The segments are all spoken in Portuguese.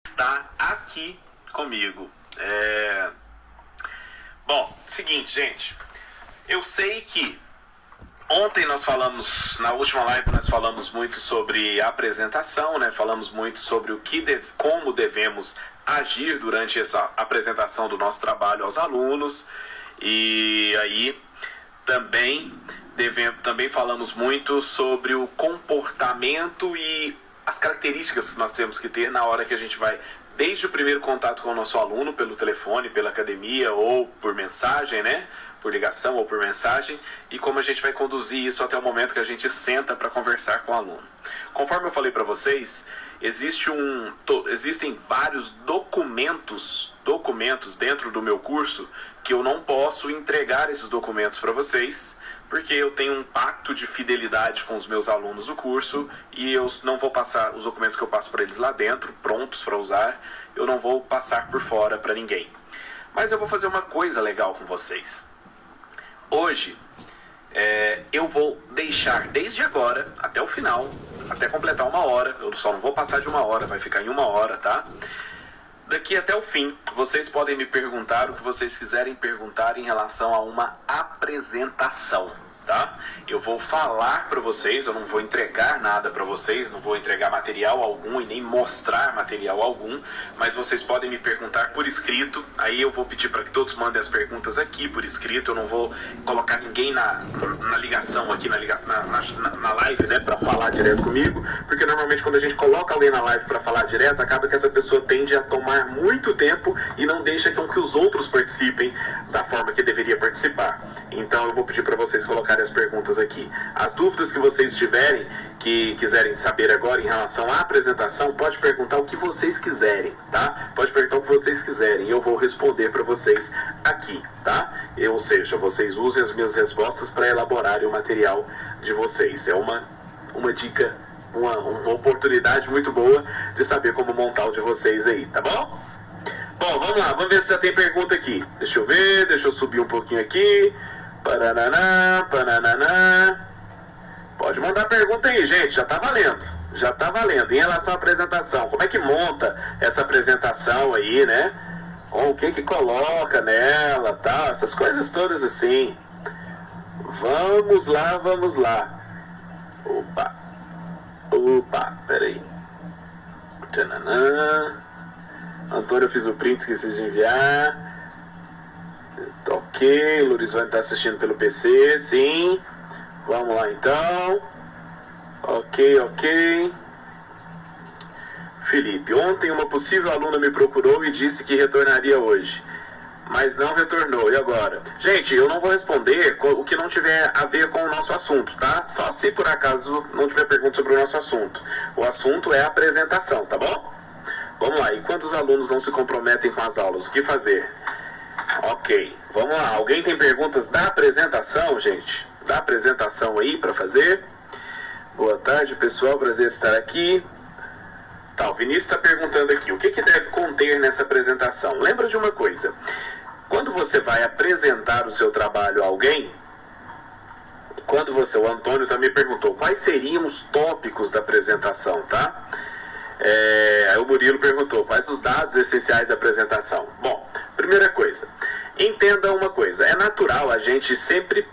Está aqui comigo. Bom, seguinte, gente. Eu sei que ontem na última live nós falamos muito sobre a apresentação, né? Falamos muito sobre como devemos agir durante essa apresentação do nosso trabalho aos alunos. E aí também falamos muito sobre o comportamento e as características que nós temos que ter na hora que a gente vai, desde o primeiro contato com o nosso aluno, pelo telefone, pela academia ou por mensagem, né? Por ligação ou por mensagem, e como a gente vai conduzir isso até o momento que a gente senta para conversar com o aluno. Conforme eu falei para vocês, existem vários documentos dentro do meu curso que eu não posso entregar esses documentos para vocês, porque eu tenho um pacto de fidelidade com os meus alunos do curso e eu não vou passar os documentos que eu passo para eles lá dentro, prontos para usar, eu não vou passar por fora para ninguém. Mas eu vou fazer uma coisa legal com vocês. Hoje, eu vou deixar desde agora até o final, até completar 1 hora, eu só não vou passar de 1 hora, vai ficar em 1 hora, tá? Daqui até o fim, vocês podem me perguntar o que vocês quiserem perguntar em relação a uma apresentação, tá? Eu vou falar para vocês, eu não vou entregar nada para vocês, não vou entregar material algum e nem mostrar material algum, mas vocês podem me perguntar por escrito, aí eu vou pedir para que todos mandem as perguntas aqui por escrito, eu não vou colocar ninguém na ligação aqui, na live, né, para falar direto comigo, porque normalmente quando a gente coloca alguém na live para falar direto, acaba que essa pessoa tende a tomar muito tempo e não deixa com que os outros participem da forma que deveria participar. Então eu vou pedir para vocês colocarem as perguntas aqui. As dúvidas que vocês tiverem, que quiserem saber agora em relação à apresentação, pode perguntar o que vocês quiserem, tá? Pode perguntar o que vocês quiserem e eu vou responder para vocês aqui, tá? Ou seja, vocês usem as minhas respostas para elaborarem o material de vocês. É uma dica, uma oportunidade muito boa de saber como montar o de vocês aí, tá bom? Bom, vamos lá, vamos ver se já tem pergunta aqui. Deixa eu ver, deixa eu subir um pouquinho aqui. Parananá, panananá. Pode mandar pergunta aí, gente, já tá valendo. Já tá valendo. Em relação à apresentação, como é que monta essa apresentação aí, né? O que coloca nela, tal, essas coisas todas assim. Vamos lá, vamos lá. Opa, peraí. Tananã. Antônio, eu fiz o print, esqueci de enviar. Ok, o Lorizone está assistindo pelo PC, sim. Vamos lá então. Ok. Felipe, ontem uma possível aluna me procurou e disse que retornaria hoje, mas não retornou, e agora? Gente, eu não vou responder o que não tiver a ver com o nosso assunto, tá? Só se por acaso não tiver pergunta sobre o nosso assunto. O assunto é a apresentação, tá bom? Vamos lá, e quando os alunos não se comprometem com as aulas, o que fazer? Ok, vamos lá. Alguém tem perguntas da apresentação, gente? Da apresentação aí para fazer? Boa tarde, pessoal. Prazer estar aqui. Tá, o Vinícius está perguntando aqui. O que deve conter nessa apresentação? Lembra de uma coisa. Quando você vai apresentar o seu trabalho a alguém, o Antônio também perguntou, quais seriam os tópicos da apresentação, tá? Aí o Murilo perguntou, quais os dados essenciais da apresentação? Bom, primeira coisa, entenda uma coisa, é natural a gente sempre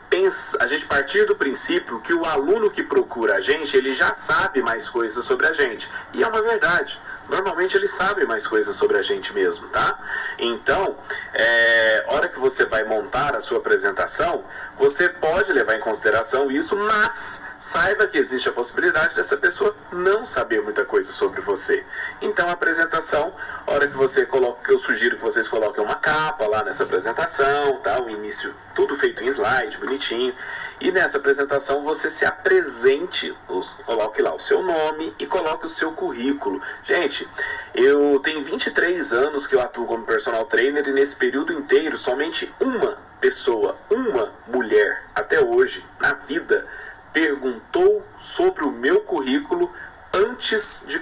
partir do princípio que o aluno que procura a gente, ele já sabe mais coisas sobre a gente, e é uma verdade. Normalmente ele sabe mais coisas sobre a gente mesmo, tá? Então, hora que você vai montar a sua apresentação, você pode levar em consideração isso, mas saiba que existe a possibilidade dessa pessoa não saber muita coisa sobre você. Então, a apresentação, hora que você coloca, eu sugiro que vocês coloquem uma capa lá nessa apresentação, tá? O início, tudo feito em slide, bonitinho. E nessa apresentação você se apresente, coloque lá o seu nome e coloque o seu currículo. Gente, eu tenho 23 anos que eu atuo como personal trainer e nesse período inteiro somente uma pessoa, uma mulher, até hoje, na vida, perguntou sobre o meu currículo antes de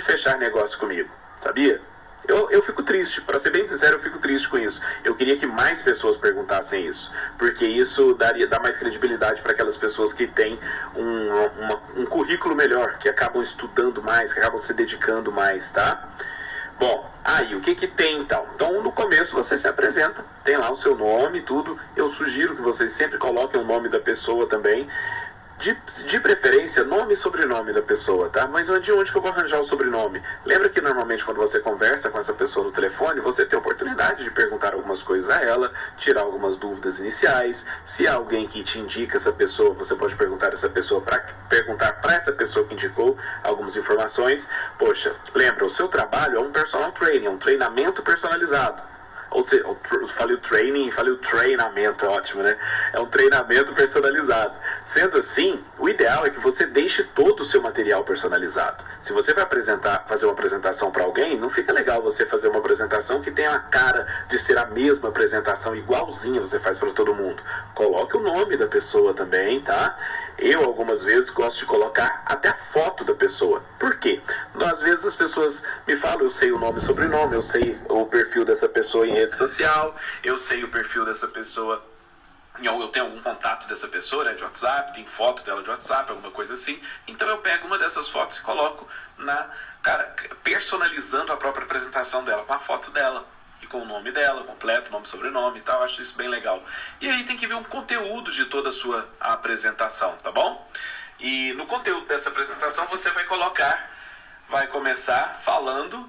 fechar negócio comigo. Sabia? Eu fico triste, para ser bem sincero, eu fico triste com isso. Eu queria que mais pessoas perguntassem isso, porque isso dá mais credibilidade para aquelas pessoas que têm um currículo melhor, que acabam estudando mais, que acabam se dedicando mais, tá? Bom, aí o que tem então? Então no começo você se apresenta, tem lá o seu nome e tudo. Eu sugiro que vocês sempre coloquem o nome da pessoa também. De preferência, nome e sobrenome da pessoa, tá? Mas de onde que eu vou arranjar o sobrenome? Lembra que normalmente quando você conversa com essa pessoa no telefone, você tem a oportunidade de perguntar algumas coisas a ela, tirar algumas dúvidas iniciais. Se há alguém que te indica essa pessoa, você pode perguntar essa pessoa para essa pessoa que indicou algumas informações. Poxa, lembra, o seu trabalho é um personal training, é um treinamento personalizado. Ou seja, eu falei o training, falei o treinamento, ótimo, né? É um treinamento personalizado. Sendo assim, o ideal é que você deixe todo o seu material personalizado. Se você vai fazer uma apresentação para alguém, não fica legal você fazer uma apresentação que tenha a cara de ser a mesma apresentação, igualzinha você faz para todo mundo. Coloque o nome da pessoa também, tá? Eu, algumas vezes, gosto de colocar até a foto da pessoa. Por quê? Às vezes as pessoas me falam, eu sei o nome e sobrenome, eu sei o perfil dessa pessoa em rede social, eu sei o perfil dessa pessoa, eu tenho algum contato dessa pessoa, né, de WhatsApp, tem foto dela de WhatsApp, alguma coisa assim. Então eu pego uma dessas fotos e coloco personalizando a própria apresentação dela, com a foto dela. E com o nome dela, completo, nome, sobrenome e tal, eu acho isso bem legal. E aí tem que ver um conteúdo de toda a sua apresentação, tá bom? E no conteúdo dessa apresentação você vai começar falando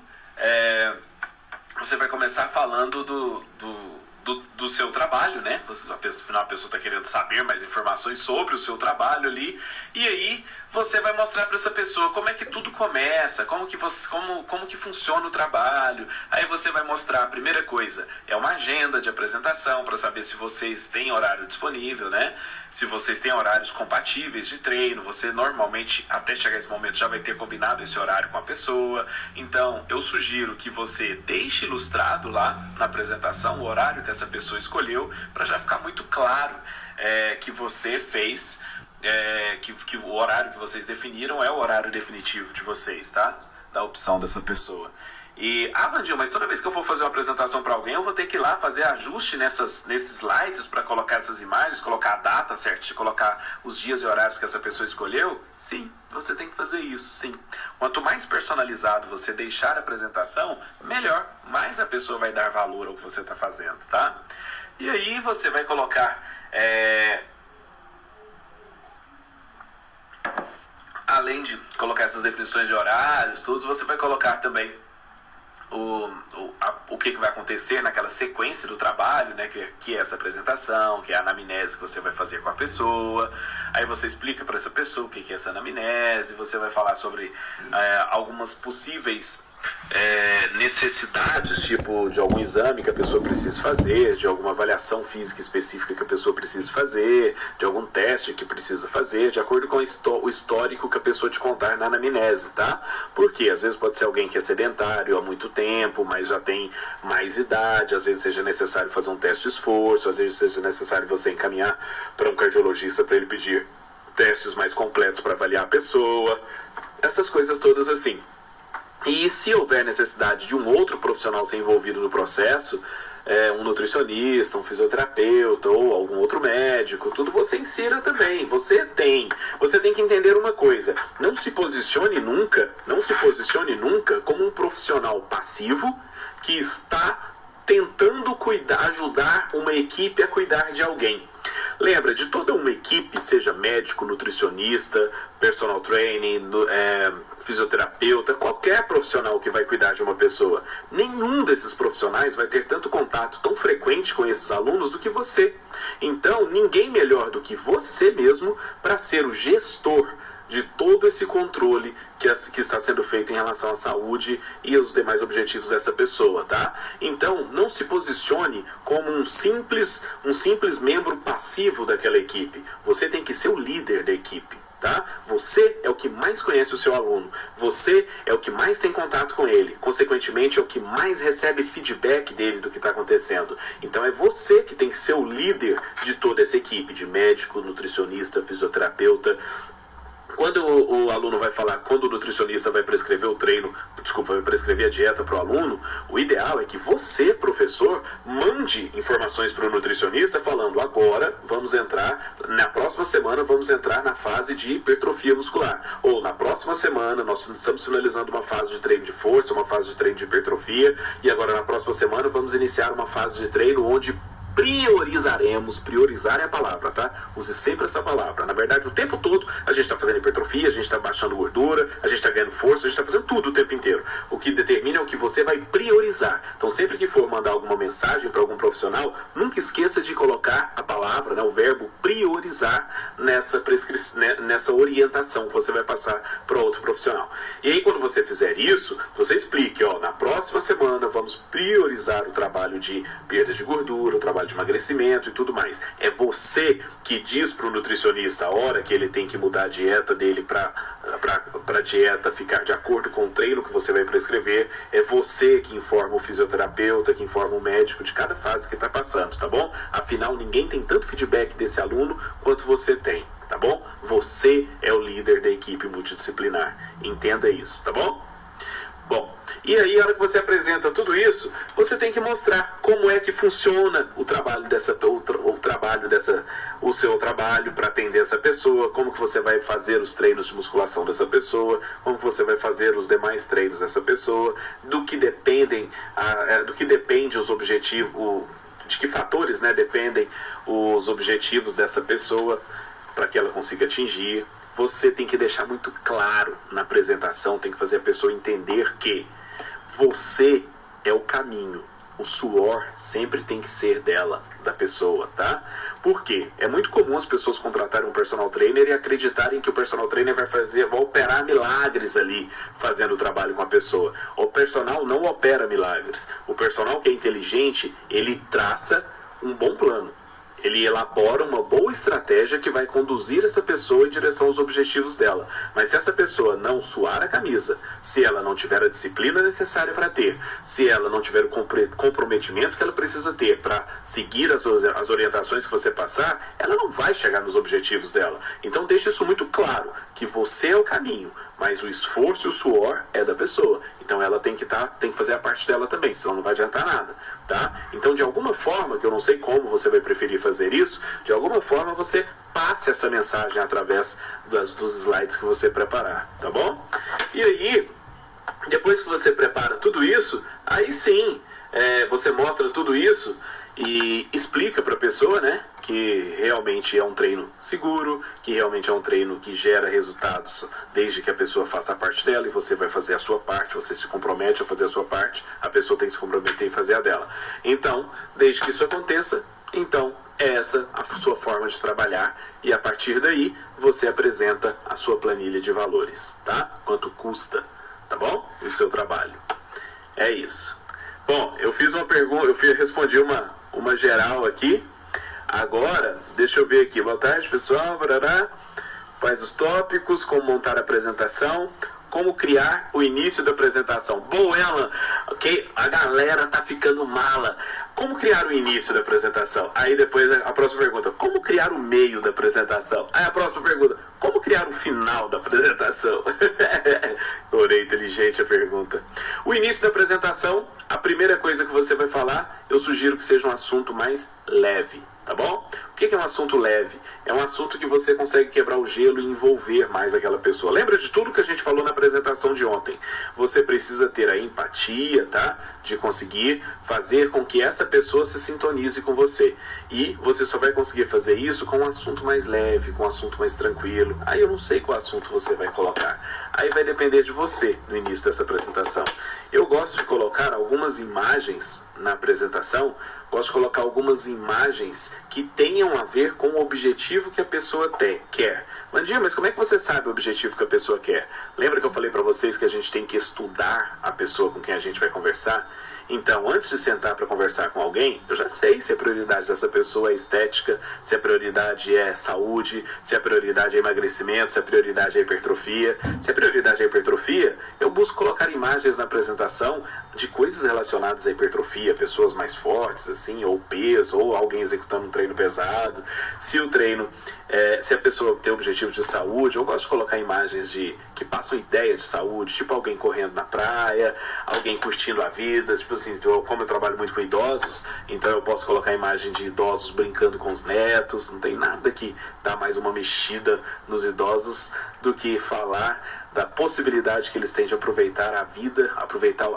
do seu trabalho, né? Afinal, a pessoa está querendo saber mais informações sobre o seu trabalho ali. E aí você vai mostrar para essa pessoa como é que tudo começa, como que funciona o trabalho. Aí você vai mostrar, a primeira coisa, é uma agenda de apresentação para saber se vocês têm horário disponível, né? Se vocês têm horários compatíveis de treino, você normalmente, até chegar esse momento, já vai ter combinado esse horário com a pessoa. Então, eu sugiro que você deixe ilustrado lá na apresentação o horário que essa pessoa escolheu, para já ficar muito claro que você fez, que o horário que vocês definiram é o horário definitivo de vocês, tá? Da opção dessa pessoa. E, Vandinho, mas toda vez que eu for fazer uma apresentação para alguém, eu vou ter que ir lá fazer ajuste nesses slides para colocar essas imagens, colocar a data certa, colocar os dias e horários que essa pessoa escolheu? Sim, você tem que fazer isso, sim. Quanto mais personalizado você deixar a apresentação, melhor, mais a pessoa vai dar valor ao que você está fazendo, tá? E aí você vai colocar... Além de colocar essas definições de horários, tudo, você vai colocar também o que vai acontecer naquela sequência do trabalho, né, que é essa apresentação, que é a anamnese que você vai fazer com a pessoa. Aí você explica para essa pessoa o que é essa anamnese, você vai falar sobre algumas possíveis necessidades, tipo de algum exame que a pessoa precisa fazer, de alguma avaliação física específica que a pessoa precisa fazer, de algum teste que precisa fazer, de acordo com o histórico que a pessoa te contar na anamnese, tá? Porque às vezes pode ser alguém que é sedentário há muito tempo, mas já tem mais idade, às vezes seja necessário fazer um teste de esforço, às vezes seja necessário você encaminhar para um cardiologista para ele pedir testes mais completos para avaliar a pessoa, essas coisas todas assim. E se houver necessidade de um outro profissional ser envolvido no processo, um nutricionista, um fisioterapeuta ou algum outro médico, tudo você insira também. Você tem que entender uma coisa: não se posicione nunca como um profissional passivo que está tentando ajudar uma equipe a cuidar de alguém. Lembra, de toda uma equipe, seja médico, nutricionista, personal training, fisioterapeuta, qualquer profissional que vai cuidar de uma pessoa, nenhum desses profissionais vai ter tanto contato tão frequente com esses alunos do que você. Então, ninguém melhor do que você mesmo para ser o gestor de todo esse controle que está sendo feito em relação à saúde e aos demais objetivos dessa pessoa, tá? Então, não se posicione como um simples membro passivo daquela equipe. Você tem que ser o líder da equipe, tá? Você é o que mais conhece o seu aluno. Você é o que mais tem contato com ele. Consequentemente, é o que mais recebe feedback dele do que está acontecendo. Então, é você que tem que ser o líder de toda essa equipe, de médico, nutricionista, fisioterapeuta, Quando o aluno vai falar, quando o nutricionista vai prescrever vai prescrever a dieta para o aluno, o ideal é que você, professor, mande informações para o nutricionista falando, agora na próxima semana vamos entrar na fase de hipertrofia muscular. Ou na próxima semana nós estamos finalizando uma fase de treino de força, uma fase de treino de hipertrofia, e agora na próxima semana vamos iniciar uma fase de treino onde priorizar é a palavra, tá? Use sempre essa palavra. Na verdade, o tempo todo a gente está fazendo hipertrofia, a gente está baixando gordura, a gente está ganhando força, a gente está fazendo tudo o tempo inteiro. O que determina é o que você vai priorizar. Então, sempre que for mandar alguma mensagem para algum profissional, nunca esqueça de colocar a palavra, né, o verbo priorizar nessa orientação que você vai passar para outro profissional. E aí, quando você fizer isso, você explique, ó, na próxima semana vamos priorizar o trabalho de perda de gordura, o trabalho de emagrecimento e tudo mais. É você que diz para o nutricionista a hora que ele tem que mudar a dieta dele para a dieta ficar de acordo com o treino que você vai prescrever. É você que informa o fisioterapeuta, que informa o médico de cada fase que está passando, tá bom? Afinal, ninguém tem tanto feedback desse aluno quanto você tem, tá bom? Você é o líder da equipe multidisciplinar. Entenda isso, tá bom? Bom, e aí, a hora que você apresenta tudo isso, você tem que mostrar como é que funciona o seu trabalho para atender essa pessoa, como que você vai fazer os treinos de musculação dessa pessoa, como que você vai fazer os demais treinos dessa pessoa, do que depende os objetivos, de que fatores, né, dependem os objetivos dessa pessoa para que ela consiga atingir. Você tem que deixar muito claro na apresentação, tem que fazer a pessoa entender que você é o caminho. O suor sempre tem que ser da pessoa, tá? Por quê? É muito comum as pessoas contratarem um personal trainer e acreditarem que o personal trainer vai operar milagres ali, fazendo o trabalho com a pessoa. O personal não opera milagres. O personal que é inteligente, ele traça um bom plano. Ele elabora uma boa estratégia que vai conduzir essa pessoa em direção aos objetivos dela. Mas se essa pessoa não suar a camisa, se ela não tiver a disciplina necessária para ter, se ela não tiver o comprometimento que ela precisa ter para seguir as orientações que você passar, ela não vai chegar nos objetivos dela. Então deixe isso muito claro, que você é o caminho, mas o esforço e o suor é da pessoa. Então ela tem que fazer a parte dela também, senão não vai adiantar nada, tá? Então, de alguma forma, que eu não sei como você vai preferir fazer isso, de alguma forma você passe essa mensagem através dos slides que você preparar, tá bom? E aí, depois que você prepara tudo isso, aí sim, você mostra tudo isso e explica para a pessoa, né, que realmente é um treino seguro, que realmente é um treino que gera resultados desde que a pessoa faça a parte dela e você vai fazer a sua parte, você se compromete a fazer a sua parte, a pessoa tem que se comprometer em fazer a dela. Então, desde que isso aconteça, então é essa a sua forma de trabalhar e a partir daí você apresenta a sua planilha de valores, tá? Quanto custa, tá bom? O seu trabalho. É isso. Bom, eu fiz uma pergunta, respondi uma geral aqui. Agora, deixa eu ver aqui. Boa tarde, pessoal. Quais os tópicos, como montar a apresentação, como criar o início da apresentação. Boa, Ela, ok? A galera tá ficando mala. Como criar o início da apresentação? Aí depois a próxima pergunta, como criar o meio da apresentação? Aí a próxima pergunta, como criar o final da apresentação? Adorei, inteligente a pergunta. O início da apresentação, a primeira coisa que você vai falar, eu sugiro que seja um assunto mais leve, tá bom? O que é um assunto leve? É um assunto que você consegue quebrar o gelo e envolver mais aquela pessoa. Lembra de tudo que a gente falou na apresentação de ontem. Você precisa ter a empatia, tá? De conseguir fazer com que essa pessoa se sintonize com você. E você só vai conseguir fazer isso com um assunto mais leve, com um assunto mais tranquilo. Aí eu não sei qual assunto você vai colocar. Aí vai depender de você no início dessa apresentação. Eu gosto de colocar algumas imagens na apresentação, gosto de colocar algumas imagens que tenham a ver com o objetivo que a pessoa quer. Mandinha, mas como é que você sabe o objetivo que a pessoa quer? Lembra que eu falei para vocês que a gente tem que estudar a pessoa com quem a gente vai conversar? Então, antes de sentar para conversar com alguém, eu já sei se a prioridade dessa pessoa é estética, se a prioridade é saúde, se a prioridade é emagrecimento, se a prioridade é hipertrofia. Se a prioridade é hipertrofia, eu busco colocar imagens na apresentação de coisas relacionadas à hipertrofia, pessoas mais fortes, assim, ou peso, ou alguém executando um treino pesado, se o treino, se a pessoa tem objetivo de saúde. Eu gosto de colocar imagens que passam ideia de saúde, tipo alguém correndo na praia, alguém curtindo a vida, tipo assim, como eu trabalho muito com idosos, então eu posso colocar imagem de idosos brincando com os netos. Não tem nada que dá mais uma mexida nos idosos do que falar da possibilidade que eles têm de aproveitar a vida,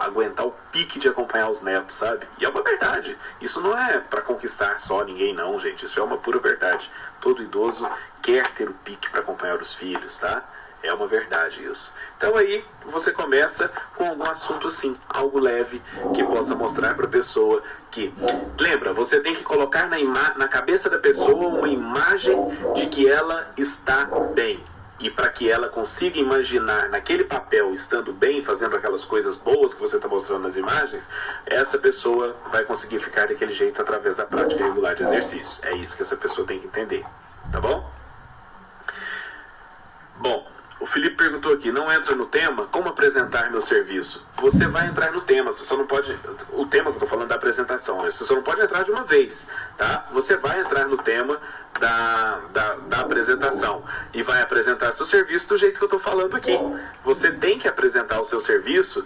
aguentar o pique de acompanhar os netos, sabe? E é uma verdade. Isso não é para conquistar só ninguém, não, gente. Isso é uma pura verdade. Todo idoso quer ter o pique para acompanhar os filhos, tá? É uma verdade isso. Então aí você começa com algum assunto assim, algo leve, que possa mostrar para a pessoa que... Lembra, você tem que colocar na cabeça da pessoa uma imagem de que ela está bem. E para que ela consiga imaginar naquele papel, estando bem, fazendo aquelas coisas boas que você está mostrando nas imagens, essa pessoa vai conseguir ficar daquele jeito através da prática regular de exercício. É isso que essa pessoa tem que entender, tá bom? Bom, o Felipe perguntou aqui, não entra no tema, como apresentar meu serviço? Você vai entrar no tema, você só não pode... O tema que eu estou falando da apresentação, você só não pode entrar de uma vez, tá? Você vai entrar no tema da apresentação e vai apresentar seu serviço do jeito que eu estou falando aqui. Você tem que apresentar o seu serviço.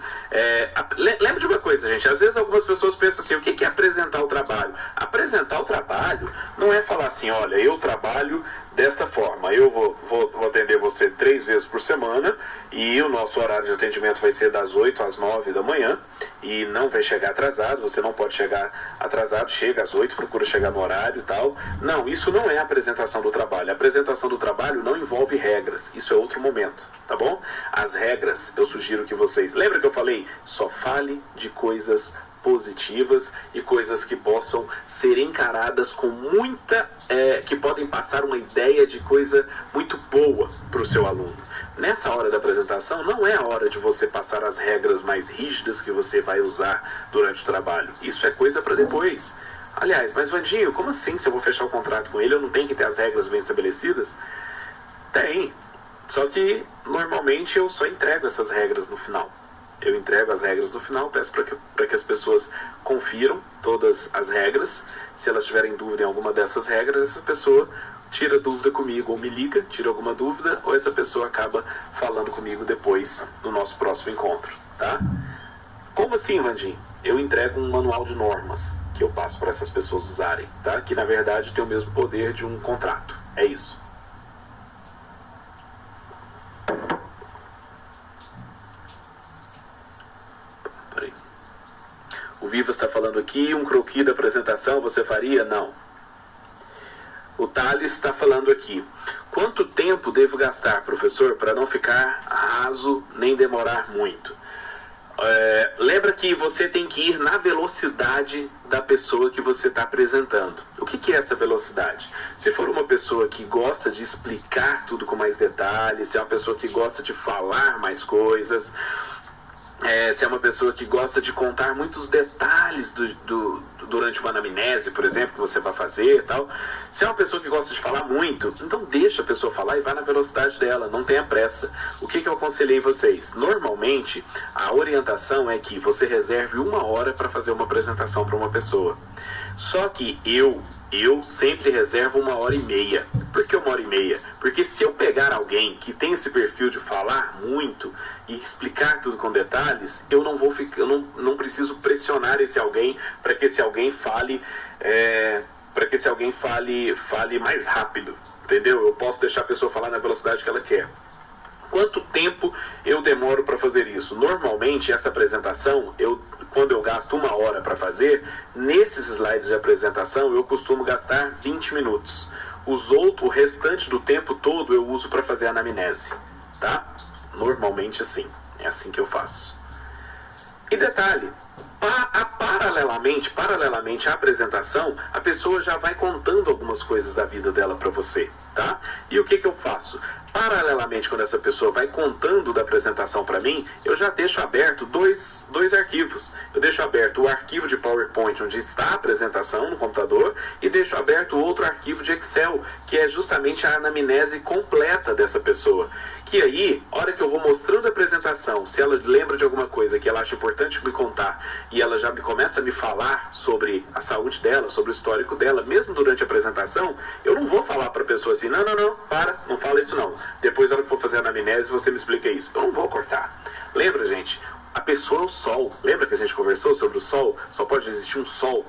Lembra de uma coisa, gente, às vezes algumas pessoas pensam assim, o que é apresentar o trabalho? Apresentar o trabalho não é falar assim, olha, eu trabalho dessa forma, eu vou atender você 3 vezes por semana e o nosso horário de atendimento vai ser das 8 às 9 da manhã e não vai chegar atrasado, você não pode chegar atrasado, chega às 8, procura chegar no horário e tal. Não, isso não é a apresentação do trabalho. A apresentação do trabalho não envolve regras, isso é outro momento, tá bom? As regras, eu sugiro que vocês... Lembra que eu falei? Só fale de coisas positivas e coisas que possam ser encaradas com muita... que podem passar uma ideia de coisa muito boa para o seu aluno. Nessa hora da apresentação, não é a hora de você passar as regras mais rígidas que você vai usar durante o trabalho. Isso é coisa para depois. Aliás, mas Vandinho, como assim se eu vou fechar o contrato com ele, eu não tenho que ter as regras bem estabelecidas? Tem. Só que, normalmente, eu só entrego essas regras no final. Eu entrego as regras no final, peço para que as pessoas confiram todas as regras. Se elas tiverem dúvida em alguma dessas regras, essa pessoa tira dúvida comigo, ou me liga, tira alguma dúvida, ou essa pessoa acaba falando comigo depois no nosso próximo encontro, tá? Como assim, Vandinho? Eu entrego um manual de normas que eu passo para essas pessoas usarem, tá? Que na verdade tem o mesmo poder de um contrato. É isso. Peraí. O Viva está falando aqui, um croquis da apresentação você faria? Não. O Thales está falando aqui. Quanto tempo devo gastar, professor, para não ficar raso nem demorar muito? Lembra que você tem que ir na velocidade da pessoa que você está apresentando. O que é essa velocidade? Se for uma pessoa que gosta de explicar tudo com mais detalhes, se é uma pessoa que gosta de falar mais coisas, se é uma pessoa que gosta de contar muitos detalhes durante uma anamnese, por exemplo, que você vai fazer e tal. Se é uma pessoa que gosta de falar muito, então deixa a pessoa falar e vai na velocidade dela, não tenha pressa. O que eu aconselhei vocês? Normalmente, a orientação é que você reserve 1 hora para fazer uma apresentação para uma pessoa. Só que eu sempre reservo 1h30. Por que 1h30? Porque se eu pegar alguém que tem esse perfil de falar muito e explicar tudo com detalhes, eu não preciso pressionar esse alguém para que esse alguém fale fale mais rápido, entendeu? Eu posso deixar a pessoa falar na velocidade que ela quer. Quanto tempo eu demoro para fazer isso? Normalmente, essa apresentação, quando eu gasto 1 hora para fazer, nesses slides de apresentação, eu costumo gastar 20 minutos. O restante do tempo todo eu uso para fazer a anamnese, tá? Normalmente assim, é assim que eu faço. E detalhe, paralelamente à apresentação, a pessoa já vai contando algumas coisas da vida dela para você, tá? E o que eu faço? Paralelamente, quando essa pessoa vai contando da apresentação para mim, eu já deixo aberto dois arquivos. Eu deixo aberto o arquivo de PowerPoint, onde está a apresentação no computador, e deixo aberto outro arquivo de Excel, que é justamente a anamnese completa dessa pessoa. Que aí, hora que eu vou mostrando a apresentação, se ela lembra de alguma coisa que ela acha importante me contar, e ela já começa a me falar sobre a saúde dela, sobre o histórico dela, mesmo durante a apresentação, eu não vou falar para a pessoa assim, não, não fala isso não. Depois, na hora que for fazer a anamnese, você me explica isso. Eu não vou cortar. Lembra, gente? A pessoa é o sol. Lembra que a gente conversou sobre o sol? Só pode existir um sol.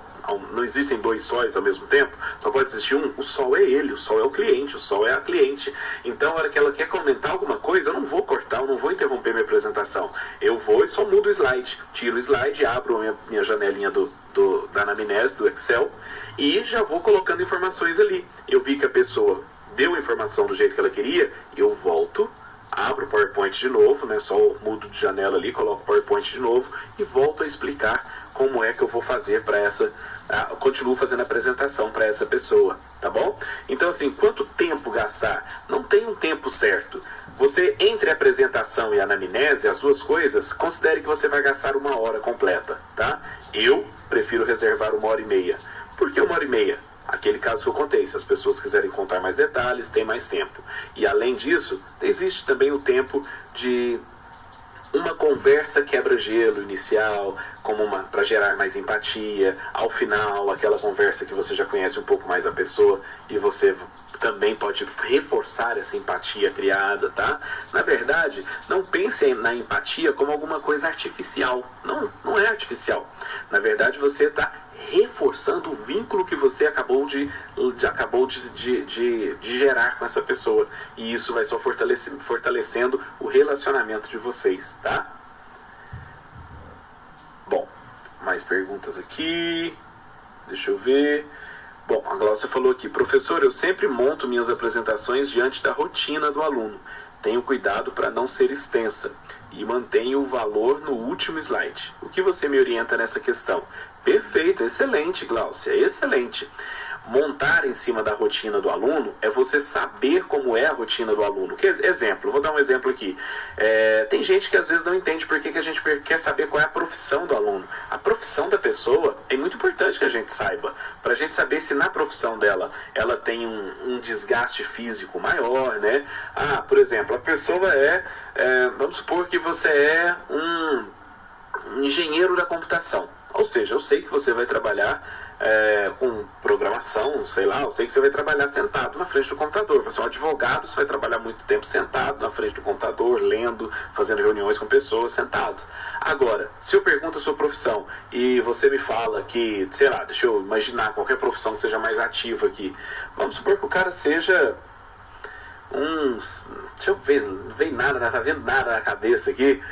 Não existem dois sóis ao mesmo tempo. Só pode existir um. O sol é ele, o sol é o cliente, o sol é a cliente. Então, na hora que ela quer comentar alguma coisa, eu não vou cortar, eu não vou interromper minha apresentação. Eu vou e só mudo o slide. Tiro o slide, abro minha janelinha da anamnese, do Excel, e já vou colocando informações ali. Eu vi que a pessoa deu a informação do jeito que ela queria, eu volto, abro o PowerPoint de novo, né? Só mudo de janela ali, coloco o PowerPoint de novo e volto a explicar como é que eu vou fazer para continuo fazendo a apresentação para essa pessoa, tá bom? Então, assim, quanto tempo gastar? Não tem um tempo certo. Você, entre a apresentação e a anamnese, as duas coisas, considere que você vai gastar 1 hora completa, tá? Eu prefiro reservar 1h30. Por que 1h30? Aquele caso que eu contei, se as pessoas quiserem contar mais detalhes, tem mais tempo. E além disso, existe também o tempo de uma conversa quebra-gelo inicial, para gerar mais empatia. Ao final, aquela conversa que você já conhece um pouco mais a pessoa e você também pode reforçar essa empatia criada, tá? Na verdade, não pense na empatia como alguma coisa artificial. Não é artificial. Na verdade, você está reforçando o vínculo que você acabou de gerar com essa pessoa. E isso vai só fortalecendo o relacionamento de vocês, tá? Bom, mais perguntas aqui. Deixa eu ver. Bom, a Glaucia falou aqui: professor, eu sempre monto minhas apresentações diante da rotina do aluno. Tenho cuidado para não ser extensa e mantenho o valor no último slide. O que você me orienta nessa questão? Perfeito, excelente, Glaucia, excelente. Montar em cima da rotina do aluno é você saber como é a rotina do aluno. Exemplo, vou dar um exemplo aqui. Tem gente que às vezes não entende por que a gente quer saber qual é a profissão do aluno. A profissão da pessoa é muito importante que a gente saiba, para a gente saber se na profissão dela ela tem um desgaste físico maior, né? Por exemplo, a pessoa vamos supor que você é um engenheiro da computação. Ou seja, eu sei que você vai trabalhar com programação, sei lá, eu sei que você vai trabalhar sentado na frente do computador. Você é um advogado, você vai trabalhar muito tempo sentado na frente do computador, lendo, fazendo reuniões com pessoas, sentado. Agora, se eu pergunto a sua profissão e você me fala que, sei lá, deixa eu imaginar qualquer profissão que seja mais ativa aqui. Vamos supor que o cara seja deixa eu ver, não vem nada, não tá vendo nada na cabeça aqui.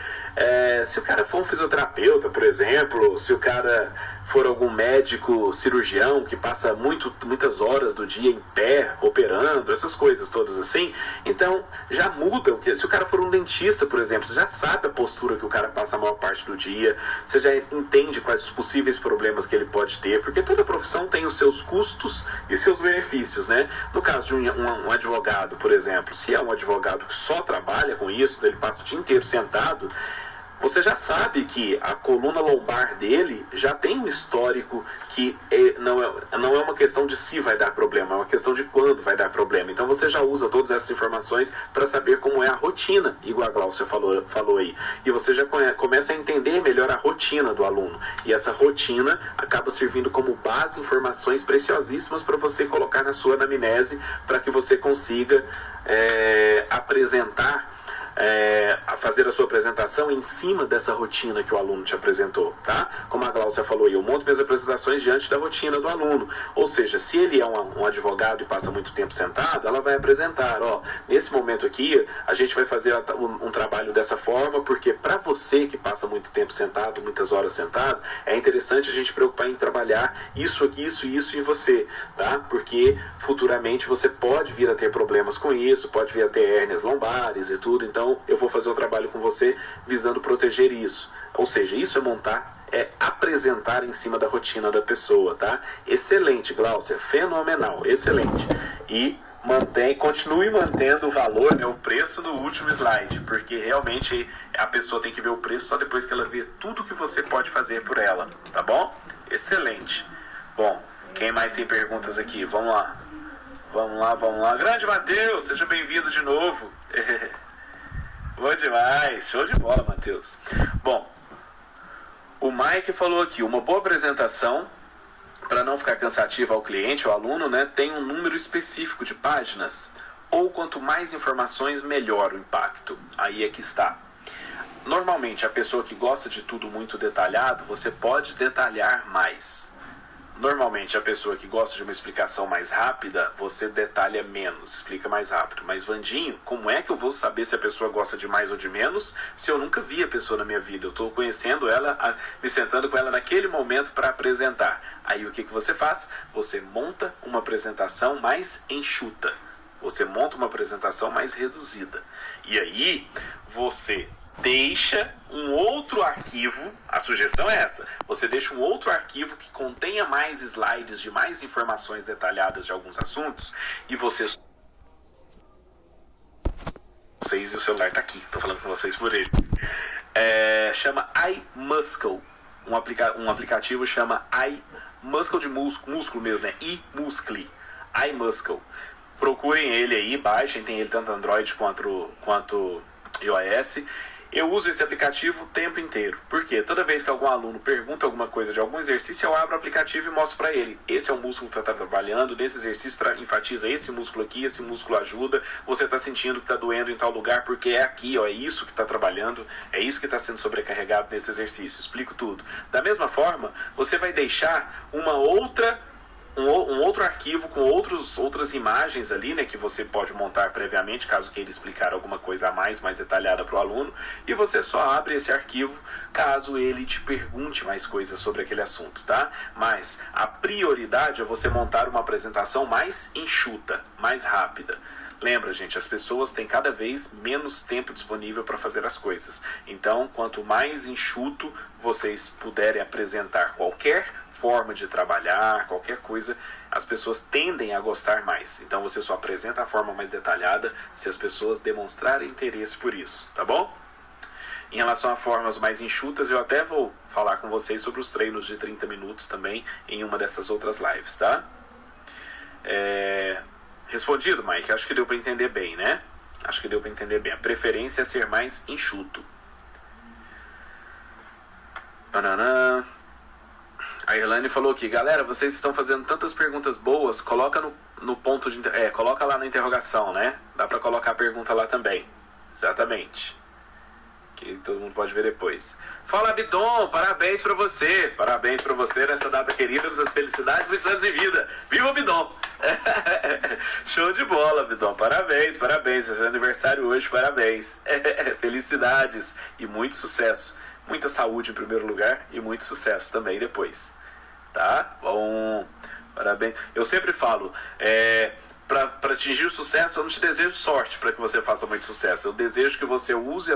Se o cara for um fisioterapeuta, por exemplo, se o cara for algum médico cirurgião que passa muitas horas do dia em pé, operando, essas coisas todas assim, então já muda. Se o cara for um dentista, por exemplo, você já sabe a postura que o cara passa a maior parte do dia, você já entende quais os possíveis problemas que ele pode ter, porque toda profissão tem os seus custos e seus benefícios, né? No caso de um advogado, por exemplo, se é um advogado que só trabalha com isso, ele passa o dia inteiro sentado, você já sabe que a coluna lombar dele já tem um histórico que não é uma questão de se vai dar problema, é uma questão de quando vai dar problema. Então você já usa todas essas informações para saber como é a rotina, igual a Glaucia falou aí. E você já começa a entender melhor a rotina do aluno. E essa rotina acaba servindo como base informações preciosíssimas para você colocar na sua anamnese, para que você consiga fazer a sua apresentação em cima dessa rotina que o aluno te apresentou, tá? Como a Glaucia falou aí, eu monto minhas apresentações diante da rotina do aluno. Ou seja, se ele é um advogado e passa muito tempo sentado, ela vai apresentar, nesse momento aqui, a gente vai fazer um trabalho dessa forma, porque para você que passa muito tempo sentado, muitas horas sentado, é interessante a gente preocupar em trabalhar isso aqui, isso e isso em você, tá? Porque futuramente você pode vir a ter problemas com isso, pode vir a ter hérnias lombares e tudo, então eu vou fazer o trabalho com você visando proteger isso. Ou seja, isso é apresentar em cima da rotina da pessoa, tá? Excelente, Glaucia, fenomenal, excelente. E continue mantendo o valor, o preço no último slide, porque realmente a pessoa tem que ver o preço só depois que ela vê tudo que você pode fazer por ela, tá bom? Excelente. Bom, quem mais tem perguntas aqui? Vamos lá. Grande Matheus, seja bem-vindo de novo. Bom demais, show de bola, Matheus. Bom, O Mike falou aqui, uma boa apresentação, para não ficar cansativa ao cliente, ao aluno, né, tem um número específico de páginas, ou quanto mais informações, melhor o impacto. Aí é que está. Normalmente, a pessoa que gosta de tudo muito detalhado, você pode detalhar mais. Normalmente, a pessoa que gosta de uma explicação mais rápida, você detalha menos, explica mais rápido. Mas, Vandinho, como é que eu vou saber se a pessoa gosta de mais ou de menos se eu nunca vi a pessoa na minha vida? Eu estou conhecendo ela, me sentando com ela naquele momento para apresentar. Aí, o que você faz? Você monta uma apresentação mais enxuta. Você monta uma apresentação mais reduzida. E aí, você deixa um outro arquivo, a sugestão é essa, você deixa um outro arquivo que contenha mais slides de mais informações detalhadas de alguns assuntos e vocês e o celular tá aqui, tô falando com vocês por ele. Chama iMuscle, um aplicativo chama iMuscle de músculo mesmo, né? iMuscle, iMuscle. Procurem ele aí, baixem, tem ele tanto Android quanto iOS. Eu uso esse aplicativo o tempo inteiro. Por quê? Toda vez que algum aluno pergunta alguma coisa de algum exercício, eu abro o aplicativo e mostro para ele. Esse é o músculo que está trabalhando, nesse exercício enfatiza esse músculo aqui, esse músculo ajuda, você está sentindo que está doendo em tal lugar, porque é aqui, ó, é isso que está trabalhando, é isso que está sendo sobrecarregado nesse exercício. Explico tudo. Da mesma forma, você vai deixar um outro arquivo com outras imagens ali, né, que você pode montar previamente, caso queira explicar alguma coisa a mais detalhada para o aluno, e você só abre esse arquivo caso ele te pergunte mais coisas sobre aquele assunto, tá? Mas a prioridade é você montar uma apresentação mais enxuta, mais rápida. Lembra, gente, as pessoas têm cada vez menos tempo disponível para fazer as coisas. Então, quanto mais enxuto vocês puderem apresentar qualquer forma de trabalhar, qualquer coisa, as pessoas tendem a gostar mais. Então você só apresenta a forma mais detalhada se as pessoas demonstrarem interesse por isso, tá bom? Em relação a formas mais enxutas, eu até vou falar com vocês sobre os treinos de 30 minutos também em uma dessas outras lives, tá? Respondido, Mike? Acho que deu para entender bem, né? Acho que deu para entender bem. A preferência é ser mais enxuto. Banana. A Irlane falou aqui, galera, vocês estão fazendo tantas perguntas boas, coloca no ponto de... coloca lá na interrogação, né? Dá pra colocar a pergunta lá também. Exatamente. Que todo mundo pode ver depois. Fala, Abdon, parabéns pra você. Parabéns pra você nessa data querida, das felicidades, muitos anos de vida. Viva, Abdon! Show de bola, Abdon. Parabéns, parabéns. É seu aniversário hoje, parabéns. Felicidades e muito sucesso. Muita saúde em primeiro lugar e muito sucesso também depois. Tá? Bom, parabéns. Eu sempre falo, para atingir o sucesso, eu não te desejo sorte para que você faça muito sucesso. Eu desejo que você use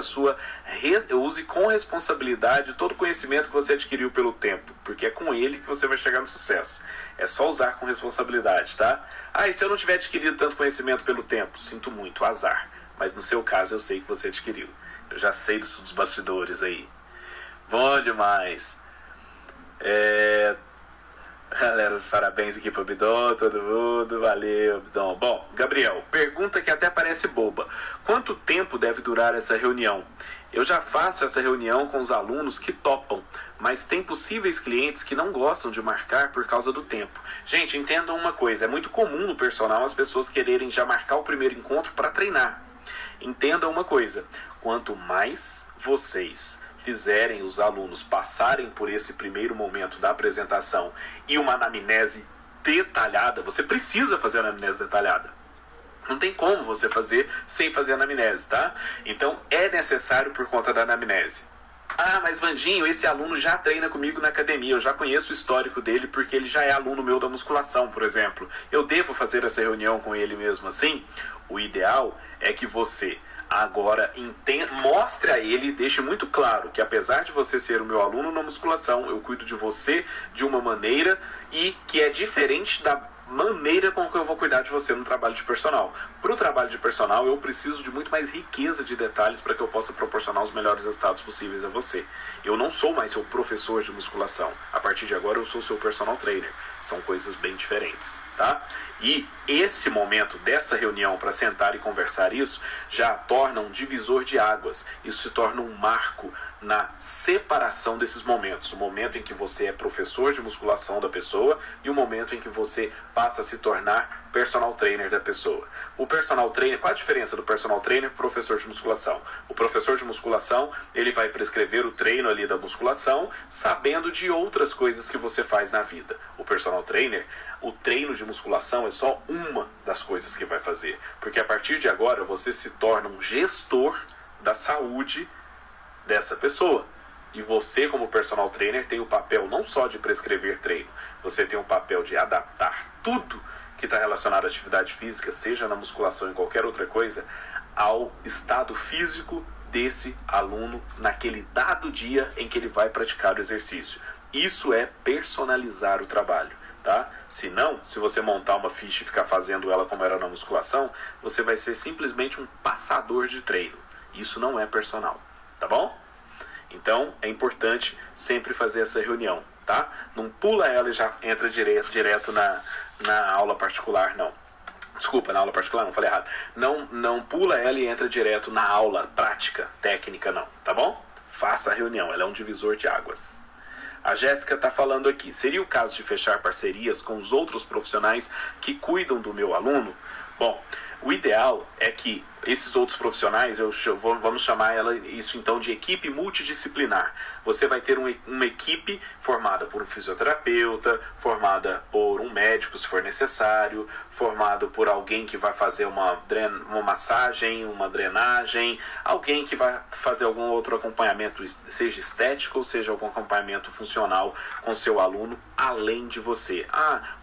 use com responsabilidade todo o conhecimento que você adquiriu pelo tempo, porque é com ele que você vai chegar no sucesso. É só usar com responsabilidade, tá? E se eu não tiver adquirido tanto conhecimento pelo tempo? Sinto muito, azar. Mas no seu caso eu sei que você adquiriu. Eu já sei dos bastidores aí. Bom demais. Galera, parabéns aqui pro Abdon, todo mundo, valeu, Abdon. Bom, Gabriel, pergunta que até parece boba. Quanto tempo deve durar essa reunião? Eu já faço essa reunião com os alunos que topam, mas tem possíveis clientes que não gostam de marcar por causa do tempo. Gente, entendam uma coisa, é muito comum no personal as pessoas quererem já marcar o primeiro encontro para treinar. Entendam uma coisa, quanto mais vocês fizerem os alunos passarem por esse primeiro momento da apresentação e uma anamnese detalhada, você precisa fazer a anamnese detalhada. Não tem como você fazer sem fazer a anamnese, tá? Então é necessário por conta da anamnese. Mas Vandinho, esse aluno já treina comigo na academia, eu já conheço o histórico dele porque ele já é aluno meu da musculação, por exemplo. Eu devo fazer essa reunião com ele mesmo assim? O ideal é que você agora mostre a ele, deixe muito claro que apesar de você ser o meu aluno na musculação, eu cuido de você de uma maneira e que é diferente da maneira com que eu vou cuidar de você no trabalho de personal. Para o trabalho de personal, eu preciso de muito mais riqueza de detalhes para que eu possa proporcionar os melhores resultados possíveis a você. Eu não sou mais seu professor de musculação. A partir de agora, eu sou seu personal trainer. São coisas bem diferentes, tá? E esse momento dessa reunião para sentar e conversar isso já torna um divisor de águas. Isso se torna um marco na separação desses momentos. O momento em que você é professor de musculação da pessoa e o momento em que você passa a se tornar personal trainer da pessoa. O personal trainer, qual a diferença do personal trainer para o professor de musculação? O professor de musculação, ele vai prescrever o treino ali da musculação, sabendo de outras coisas que você faz na vida. O personal trainer, o treino de musculação é só uma das coisas que vai fazer. Porque a partir de agora você se torna um gestor da saúde dessa pessoa. E você, como personal trainer, tem o papel não só de prescrever treino, você tem o papel de adaptar tudo que está relacionado à atividade física, seja na musculação ou em qualquer outra coisa, ao estado físico desse aluno naquele dado dia em que ele vai praticar o exercício. Isso é personalizar o trabalho, tá? Se não, se você montar uma ficha e ficar fazendo ela como era na musculação, você vai ser simplesmente um passador de treino. Isso não é personal, tá bom? Então, é importante sempre fazer essa reunião, tá? Não pula ela e já entra direto na aula particular, não. Desculpa, na aula particular, não falei errado. Não pula ela e entra direto na aula prática, técnica, não, tá bom? Faça a reunião, ela é um divisor de águas. A Jéssica está falando aqui, seria o caso de fechar parcerias com os outros profissionais que cuidam do meu aluno? Bom, o ideal é que esses outros profissionais, vamos chamar isso então de equipe multidisciplinar. Você vai ter uma equipe formada por um fisioterapeuta, formada por um médico, se for necessário, formado por alguém que vai fazer uma massagem, uma drenagem, alguém que vai fazer algum outro acompanhamento, seja estético ou seja algum acompanhamento funcional com seu aluno, além de você.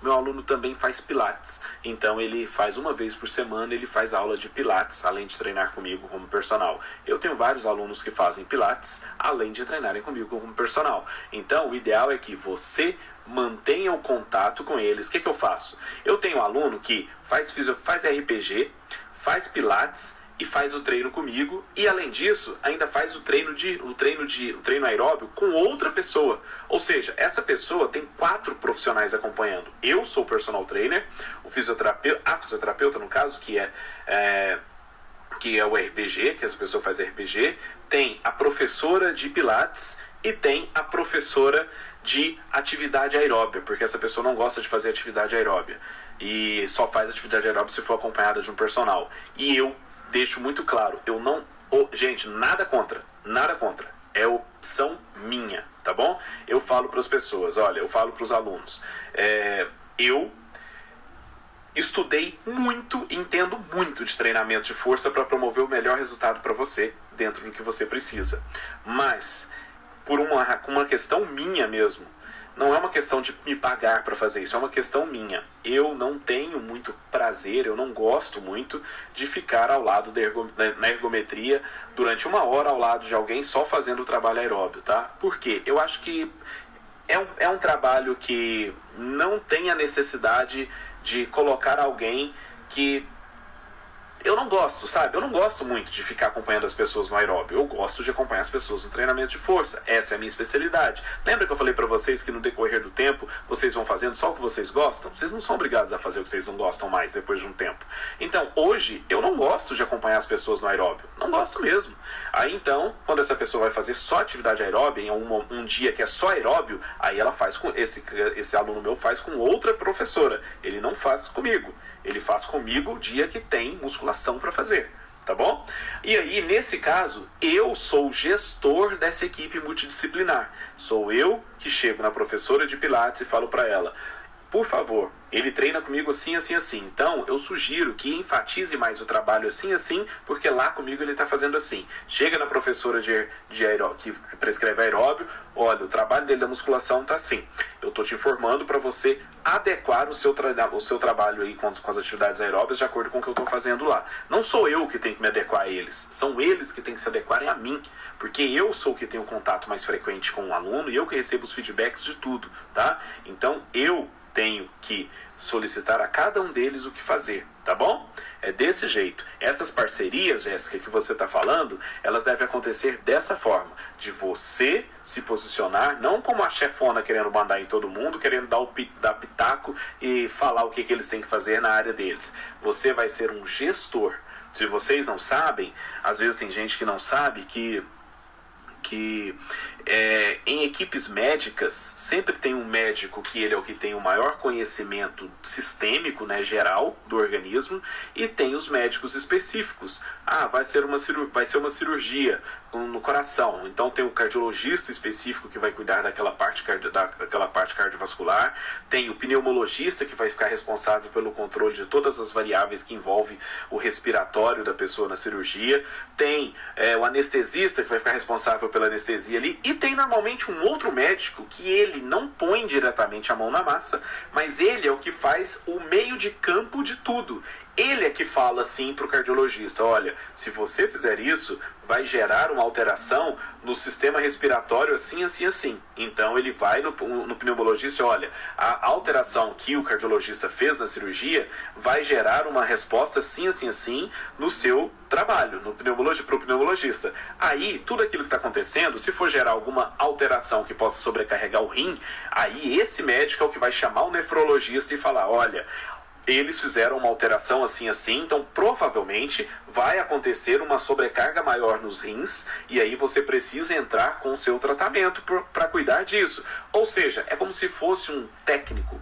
Meu aluno também faz pilates, então ele faz uma vez por semana, ele faz aula de pilates, além de treinar comigo como personal. Eu tenho vários alunos que fazem pilates, além de treinarem comigo como personal. Então, o ideal é que você mantenha o contato com eles. O que eu faço? Eu tenho um aluno que faz RPG, faz pilates e faz o treino comigo, e além disso, ainda faz o treino aeróbio com outra pessoa. Ou seja, essa pessoa tem 4 profissionais acompanhando. Eu sou o personal trainer, a fisioterapeuta no caso, que é o RPG, que essa pessoa faz RPG, tem a professora de pilates e tem a professora de atividade aeróbia, porque essa pessoa não gosta de fazer atividade aeróbia e só faz atividade aeróbia se for acompanhada de um personal. E eu deixo muito claro, gente, nada contra, é opção minha, tá bom? Eu falo para as pessoas, eu falo para os alunos, eu estudei muito, entendo muito de treinamento de força para promover o melhor resultado para você, dentro do que você precisa. Mas, por uma questão minha mesmo, não é uma questão de me pagar para fazer isso, é uma questão minha. Eu não tenho muito prazer, eu não gosto muito de ficar ao lado na ergometria durante 1 hora ao lado de alguém só fazendo o trabalho aeróbio, tá? Por quê? Eu acho que é um trabalho que não tem a necessidade de colocar alguém que... Eu não gosto, sabe? Eu não gosto muito de ficar acompanhando as pessoas no aeróbio. Eu gosto de acompanhar as pessoas no treinamento de força. Essa é a minha especialidade. Lembra que eu falei pra vocês que no decorrer do tempo vocês vão fazendo só o que vocês gostam? Vocês não são obrigados a fazer o que vocês não gostam mais depois de um tempo. Então, hoje, eu não gosto de acompanhar as pessoas no aeróbio. Não gosto mesmo. Aí, então, quando essa pessoa vai fazer só atividade aeróbia, em um dia que é só aeróbio, aí ela faz com... Esse aluno meu faz com outra professora. Ele não faz comigo. Ele faz comigo o dia que tem musculação para fazer, tá bom? E aí, nesse caso, eu sou o gestor dessa equipe multidisciplinar. Sou eu que chego na professora de pilates e falo para ela, por favor, ele treina comigo assim, assim, assim. Então, eu sugiro que enfatize mais o trabalho assim, assim, porque lá comigo ele está fazendo assim. Chega na professora que prescreve aeróbio, olha, o trabalho dele da musculação está assim. Eu estou te informando para você adequar o seu trabalho aí com as atividades aeróbias de acordo com o que eu estou fazendo lá. Não sou eu que tenho que me adequar a eles, são eles que têm que se adequarem a mim, porque eu sou o que tenho contato mais frequente com o aluno e eu que recebo os feedbacks de tudo, tá? Então, eu tenho que solicitar a cada um deles o que fazer, tá bom? É desse jeito. Essas parcerias, Jéssica, que você está falando, elas devem acontecer dessa forma, de você se posicionar, não como a chefona querendo mandar em todo mundo, querendo dar pitaco e falar o que eles têm que fazer na área deles. Você vai ser um gestor. Se vocês não sabem, às vezes tem gente que não sabe que que em equipes médicas sempre tem um médico que ele é o que tem o maior conhecimento sistêmico, né, geral do organismo, e tem os médicos específicos. Vai ser uma cirurgia no coração, então tem o cardiologista específico que vai cuidar daquela parte cardiovascular, tem o pneumologista que vai ficar responsável pelo controle de todas as variáveis que envolvem o respiratório da pessoa na cirurgia, tem o anestesista que vai ficar responsável pela anestesia ali, e tem normalmente um outro médico que ele não põe diretamente a mão na massa, mas ele é o que faz o meio de campo de tudo. Ele é que fala assim para o cardiologista: olha, se você fizer isso, vai gerar uma alteração no sistema respiratório assim, assim, assim. Então ele vai no pneumologista: olha, a alteração que o cardiologista fez na cirurgia vai gerar uma resposta assim, assim, assim no seu trabalho, pro pneumologista. Aí, tudo aquilo que está acontecendo, se for gerar alguma alteração que possa sobrecarregar o rim, aí esse médico é o que vai chamar o nefrologista e falar: olha, eles fizeram uma alteração assim, assim, então provavelmente vai acontecer uma sobrecarga maior nos rins, e aí você precisa entrar com o seu tratamento para cuidar disso. Ou seja, é como se fosse um técnico,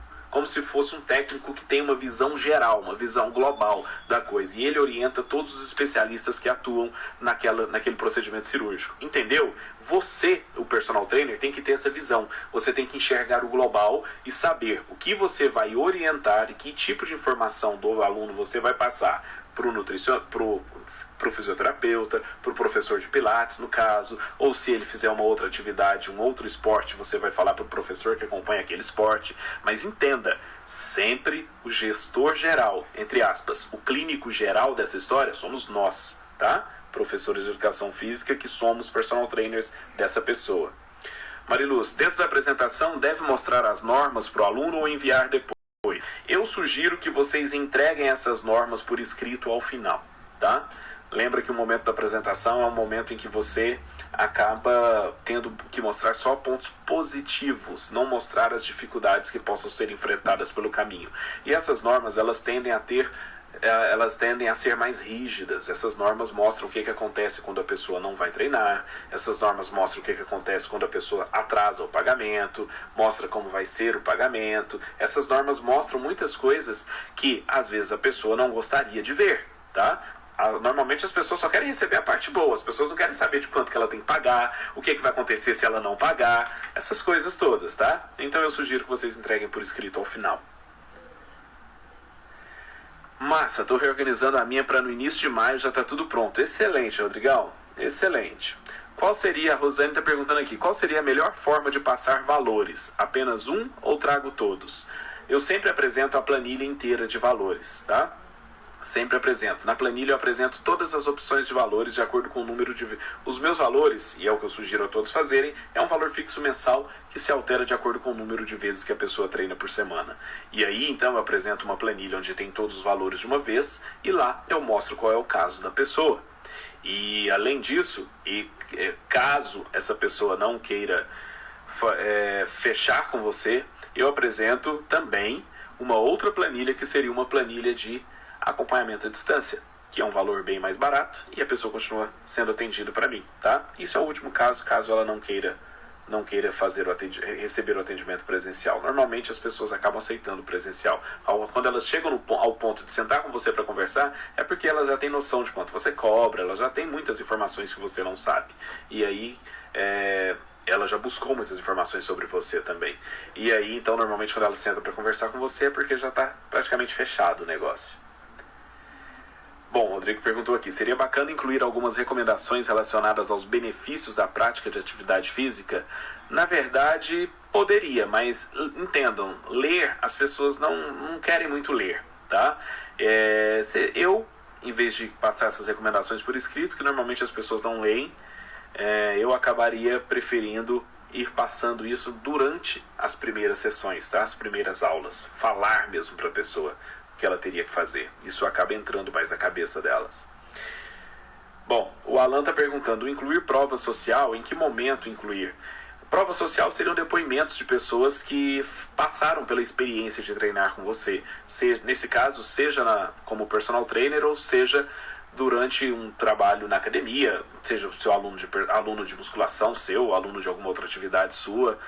que tem uma visão geral, uma visão global da coisa, e ele orienta todos os especialistas que atuam naquele procedimento cirúrgico. Entendeu? Você, o personal trainer, tem que ter essa visão. Você tem que enxergar o global e saber o que você vai orientar e que tipo de informação do aluno você vai passar para o fisioterapeuta, para o professor de pilates, no caso, ou se ele fizer uma outra atividade, um outro esporte, você vai falar para o professor que acompanha aquele esporte. Mas entenda, sempre o gestor geral, entre aspas, o clínico geral dessa história somos nós, tá? Professores de educação física que somos personal trainers dessa pessoa. Mariluz, dentro da apresentação deve mostrar as normas para o aluno ou enviar depois? Eu sugiro que vocês entreguem essas normas por escrito ao final, tá? Lembra que o momento da apresentação é um momento em que você acaba tendo que mostrar só pontos positivos, não mostrar as dificuldades que possam ser enfrentadas pelo caminho. E essas normas, elas tendem a ser mais rígidas. Essas normas mostram o que acontece quando a pessoa não vai treinar, essas normas mostram o que acontece quando a pessoa atrasa o pagamento, mostra como vai ser o pagamento. Essas normas mostram muitas coisas que às vezes a pessoa não gostaria de ver, tá? Normalmente as pessoas só querem receber a parte boa, as pessoas não querem saber de quanto que ela tem que pagar, o que vai acontecer se ela não pagar, essas coisas todas, tá? Então eu sugiro que vocês entreguem por escrito ao final. Massa, estou reorganizando a minha para no início de maio já tá tudo pronto. Excelente, Rodrigão, excelente. A Rosane está perguntando aqui, qual seria a melhor forma de passar valores? Apenas um ou trago todos? Eu sempre apresento a planilha inteira de valores, tá? Sempre apresento. Na planilha eu apresento todas as opções de valores de acordo com o número de... Os meus valores, e é o que eu sugiro a todos fazerem, é um valor fixo mensal que se altera de acordo com o número de vezes que a pessoa treina por semana. E aí, então, eu apresento uma planilha onde tem todos os valores de uma vez, e lá eu mostro qual é o caso da pessoa. E, além disso, caso essa pessoa não queira fechar com você, eu apresento também uma outra planilha que seria uma planilha de acompanhamento à distância, que é um valor bem mais barato e a pessoa continua sendo atendida para mim, tá? Isso é o último caso ela não queira receber o atendimento presencial. Normalmente as pessoas acabam aceitando o presencial. Quando elas chegam ao ponto de sentar com você para conversar, é porque elas já têm noção de quanto você cobra, elas já têm muitas informações que você não sabe. E aí, ela já buscou muitas informações sobre você também. E aí, então, normalmente quando ela senta para conversar com você é porque já está praticamente fechado o negócio. Bom, o Rodrigo perguntou aqui, seria bacana incluir algumas recomendações relacionadas aos benefícios da prática de atividade física? Na verdade, poderia, mas entendam, ler, as pessoas não querem muito ler, tá? Eu, em vez de passar essas recomendações por escrito, que normalmente as pessoas não leem, eu acabaria preferindo ir passando isso durante as primeiras sessões, tá? As primeiras aulas, falar mesmo para a pessoa que ela teria que fazer. Isso acaba entrando mais na cabeça delas. Bom, o Alan está perguntando, incluir prova social, em que momento incluir? Prova social seriam depoimentos de pessoas que passaram pela experiência de treinar com você. Nesse caso, seja como personal trainer ou seja durante um trabalho na academia, seja seu aluno de musculação seu, aluno de alguma outra atividade sua,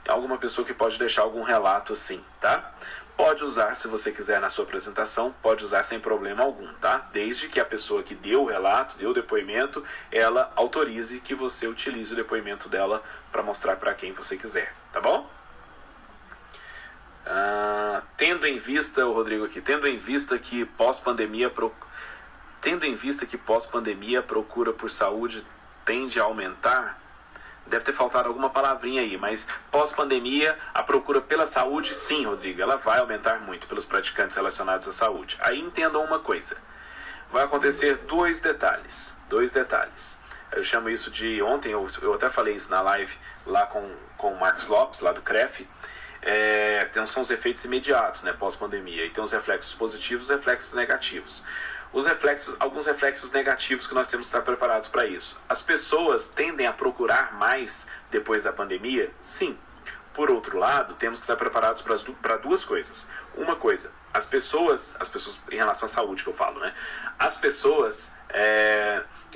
alguma pessoa que pode deixar algum relato assim, tá? Pode usar se você quiser na sua apresentação, pode usar sem problema algum, tá? Desde que a pessoa que deu o relato, deu o depoimento, ela autorize que você utilize o depoimento dela para mostrar para quem você quiser, tá bom? Tendo em vista, o Rodrigo aqui, tendo em vista que pós-pandemia a procura por saúde tende a aumentar, deve ter faltado alguma palavrinha aí, mas pós-pandemia a procura pela saúde, sim, Rodrigo, ela vai aumentar muito pelos praticantes relacionados à saúde. Aí entendam uma coisa, vai acontecer dois detalhes. Eu chamo isso de, ontem eu até falei isso na live lá com o Marcos Lopes, lá do CREF, são os efeitos imediatos, né, pós-pandemia, e tem os reflexos positivos e os reflexos negativos. Alguns reflexos negativos que nós temos que estar preparados para isso. As pessoas tendem a procurar mais depois da pandemia? Sim. Por outro lado, temos que estar preparados para duas coisas. Uma coisa, as pessoas em relação à saúde que eu falo, né? As pessoas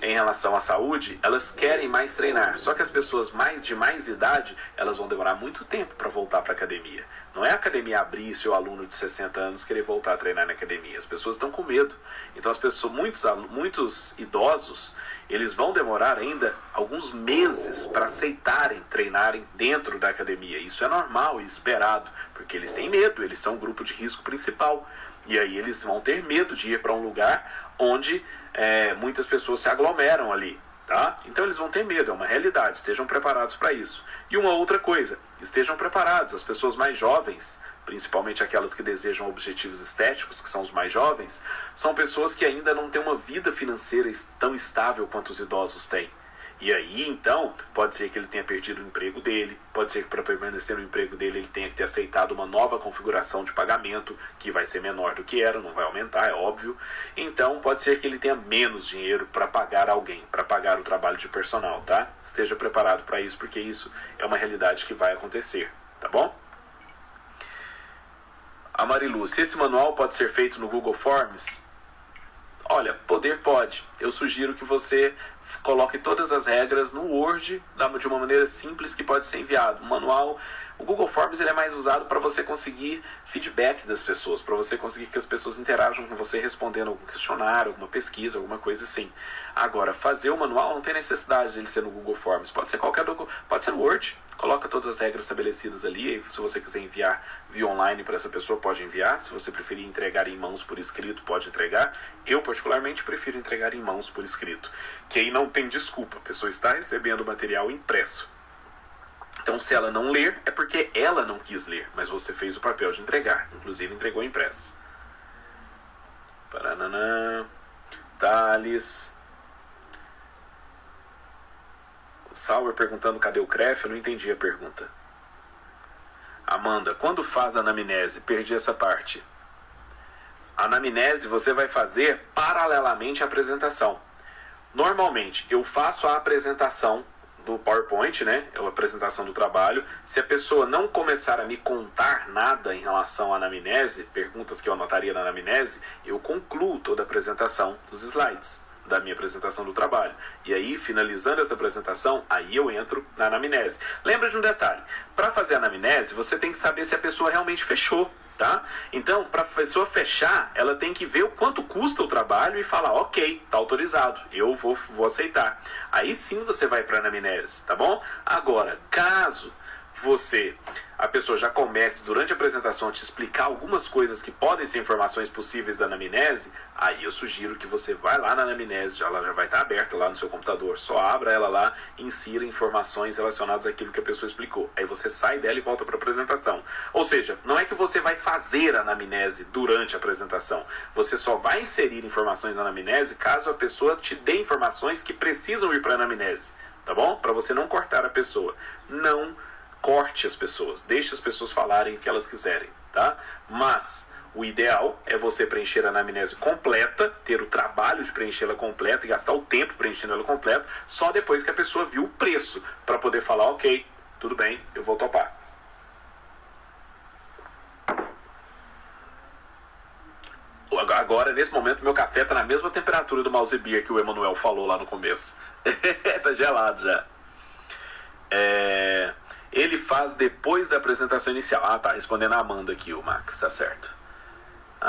em relação à saúde, elas querem mais treinar. Só que as pessoas de mais idade, elas vão demorar muito tempo para voltar para a academia. Não é a academia abrir e seu aluno de 60 anos querer voltar a treinar na academia. As pessoas estão com medo. Então, muitos idosos, eles vão demorar ainda alguns meses para aceitarem treinarem dentro da academia. Isso é normal e esperado, porque eles têm medo, eles são o grupo de risco principal. E aí eles vão ter medo de ir para um lugar onde muitas pessoas se aglomeram ali, tá? Então eles vão ter medo, é uma realidade, estejam preparados para isso. E uma outra coisa, estejam preparados, as pessoas mais jovens, principalmente aquelas que desejam objetivos estéticos, que são os mais jovens, são pessoas que ainda não têm uma vida financeira tão estável quanto os idosos têm. E aí, então, pode ser que ele tenha perdido o emprego dele, pode ser que para permanecer no emprego dele ele tenha que ter aceitado uma nova configuração de pagamento, que vai ser menor do que era, não vai aumentar, é óbvio. Então, pode ser que ele tenha menos dinheiro para pagar alguém, para pagar o trabalho de personal, tá? Esteja preparado para isso, porque isso é uma realidade que vai acontecer, tá bom? A Marilu, se esse manual pode ser feito no Google Forms? Olha, pode. Eu sugiro que você coloque todas as regras no Word de uma maneira simples que pode ser enviado. O manual, o Google Forms, ele é mais usado para você conseguir feedback das pessoas, para você conseguir que as pessoas interajam com você respondendo algum questionário, alguma pesquisa, alguma coisa assim. Agora, fazer o manual não tem necessidade de ele ser no Google Forms, pode ser qualquer documento, pode ser no Word. Coloca todas as regras estabelecidas ali, e se você quiser enviar via online para essa pessoa, pode enviar. Se você preferir entregar em mãos por escrito, pode entregar. Eu, particularmente, prefiro entregar em mãos por escrito, que aí não tem desculpa, a pessoa está recebendo o material impresso. Então, se ela não ler, é porque ela não quis ler, mas você fez o papel de entregar, inclusive entregou impresso. Paranana. Thales. O Sauer perguntando cadê o CREF, eu não entendi a pergunta. Amanda, quando faz a anamnese? Perdi essa parte. A anamnese você vai fazer paralelamente à apresentação. Normalmente, eu faço a apresentação do PowerPoint, né? A apresentação do trabalho. Se a pessoa não começar a me contar nada em relação à anamnese, perguntas que eu anotaria na anamnese, eu concluo toda a apresentação dos slides da minha apresentação do trabalho. E aí, finalizando essa apresentação, aí eu entro na anamnese. Lembra de um detalhe, para fazer a anamnese, você tem que saber se a pessoa realmente fechou, tá? Então, para a pessoa fechar, ela tem que ver o quanto custa o trabalho e falar, ok, tá autorizado, eu vou aceitar. Aí sim você vai para a anamnese, tá bom? Agora, caso a pessoa já comece durante a apresentação a te explicar algumas coisas que podem ser informações possíveis da anamnese, aí eu sugiro que você vá lá na anamnese, ela já vai estar aberta lá no seu computador, só abra ela lá e insira informações relacionadas àquilo que a pessoa explicou. Aí você sai dela e volta para a apresentação. Ou seja, não é que você vai fazer a anamnese durante a apresentação, você só vai inserir informações na anamnese caso a pessoa te dê informações que precisam ir para a anamnese, tá bom? Para você não cortar a pessoa. Não corte as pessoas, deixe as pessoas falarem o que elas quiserem, tá? Mas o ideal é você preencher a anamnese completa, ter o trabalho de preenchê-la completa e gastar o tempo preenchendo ela completa, só depois que a pessoa viu o preço, para poder falar, ok, tudo bem, eu vou topar. Agora, nesse momento, meu café tá na mesma temperatura do mouse beer que o Emanuel falou lá no começo. Tá gelado já. Ele faz depois da apresentação inicial. Ah, tá respondendo a Amanda aqui, o Max, tá certo.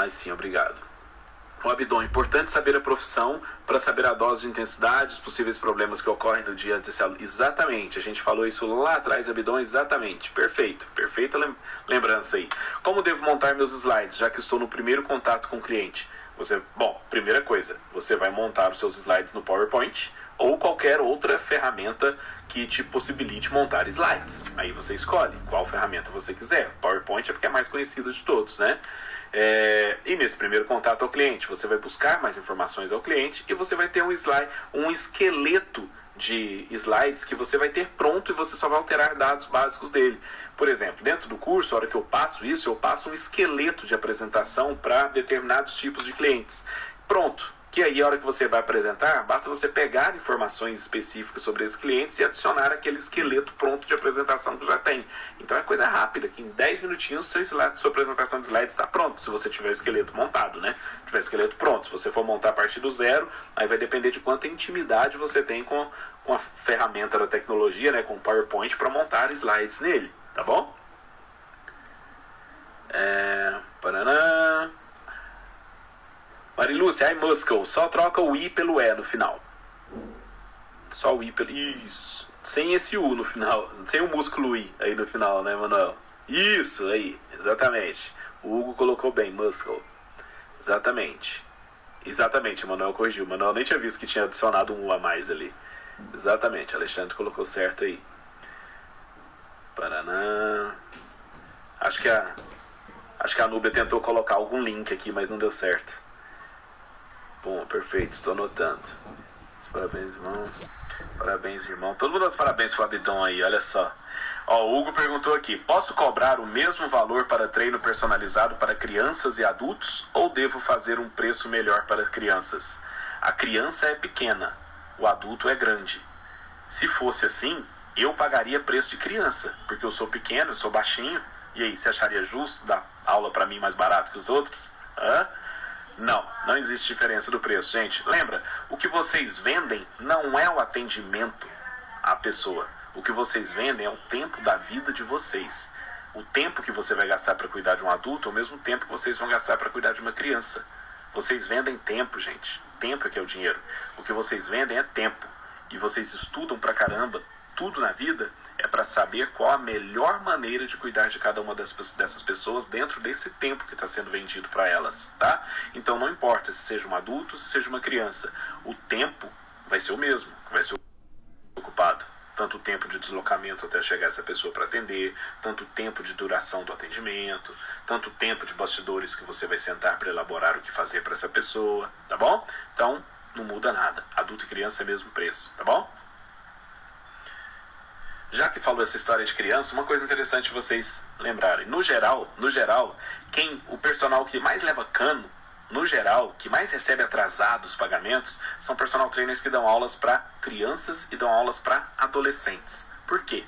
Sim, obrigado. O Abdon, importante saber a profissão para saber a dose de intensidade, os possíveis problemas que ocorrem no dia desse aluno. Exatamente, a gente falou isso lá atrás, Abdon, exatamente. Perfeito, perfeita lembrança aí. Como devo montar meus slides, já que estou no primeiro contato com o cliente? Primeira coisa, você vai montar os seus slides no PowerPoint ou qualquer outra ferramenta que te possibilite montar slides. Aí você escolhe qual ferramenta você quiser. PowerPoint é porque é mais conhecido de todos, né? E nesse primeiro contato ao cliente, você vai buscar mais informações ao cliente e você vai ter um esqueleto de slides que você vai ter pronto e você só vai alterar dados básicos dele. Por exemplo, dentro do curso, a hora que eu passo isso, eu passo um esqueleto de apresentação para determinados tipos de clientes. Pronto. Que aí, a hora que você vai apresentar, basta você pegar informações específicas sobre esses clientes e adicionar aquele esqueleto pronto de apresentação que já tem. Então é coisa rápida, que em 10 minutinhos sua apresentação de slides está pronto, se você tiver o esqueleto montado, né? Se tiver o esqueleto pronto. Se você for montar a partir do zero, aí vai depender de quanta intimidade você tem com a ferramenta da tecnologia, né? Com o PowerPoint, para montar slides nele, tá bom? Paraná... Marilúcia, Muscle, só troca o I pelo E no final. Só o I pelo... Isso. Sem esse U no final. Sem o músculo I aí no final, né, Manuel? Isso, aí. Exatamente. O Hugo colocou bem, Muscle. Exatamente. Exatamente, o Manuel corrigiu. O Manuel nem tinha visto que tinha adicionado um U a mais ali. Exatamente, Alexandre colocou certo aí. Paraná. Acho que a Núbia tentou colocar algum link aqui, mas não deu certo. Bom, perfeito, estou anotando. Parabéns, irmão. Parabéns, irmão. Todo mundo dá os parabéns pro Abdon aí, olha só. O Hugo perguntou aqui: posso cobrar o mesmo valor para treino personalizado para crianças e adultos ou devo fazer um preço melhor para crianças? A criança é pequena, o adulto é grande. Se fosse assim, eu pagaria preço de criança, porque eu sou pequeno, eu sou baixinho. E aí, você acharia justo dar aula para mim mais barato que os outros? Não existe diferença do preço, gente. Lembra, o que vocês vendem não é o atendimento à pessoa. O que vocês vendem é o tempo da vida de vocês. O tempo que você vai gastar para cuidar de um adulto é o mesmo tempo que vocês vão gastar para cuidar de uma criança. Vocês vendem tempo, gente. Tempo é que é o dinheiro. O que vocês vendem é tempo. E vocês estudam pra caramba. Tudo na vida é para saber qual a melhor maneira de cuidar de cada uma dessas pessoas dentro desse tempo que está sendo vendido para elas, tá? Então não importa se seja um adulto, se seja uma criança, o tempo vai ser o mesmo, vai ser ocupado. Tanto o tempo de deslocamento até chegar essa pessoa para atender, tanto o tempo de duração do atendimento, tanto o tempo de bastidores que você vai sentar para elaborar o que fazer para essa pessoa, tá bom? Então não muda nada, adulto e criança é o mesmo preço, tá bom? Já que falou essa história de criança, uma coisa interessante vocês lembrarem. No geral, o personal que mais leva cano, no geral, que mais recebe atrasados pagamentos, são personal trainers que dão aulas para crianças e dão aulas para adolescentes. Por quê?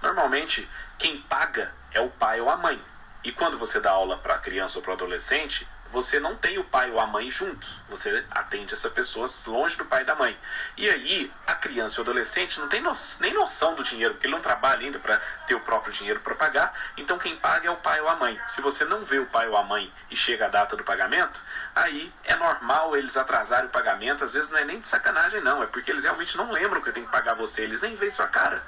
Normalmente, quem paga é o pai ou a mãe. E quando você dá aula para criança ou para adolescente, você não tem o pai ou a mãe juntos. Você atende essa pessoa longe do pai e da mãe. E aí, a criança e o adolescente não tem nem noção do dinheiro, porque ele não trabalha ainda para ter o próprio dinheiro para pagar. Então, quem paga é o pai ou a mãe. Se você não vê o pai ou a mãe e chega a data do pagamento, aí é normal eles atrasarem o pagamento. Às vezes não é nem de sacanagem, não. É porque eles realmente não lembram que tem que pagar você. Eles nem veem sua cara.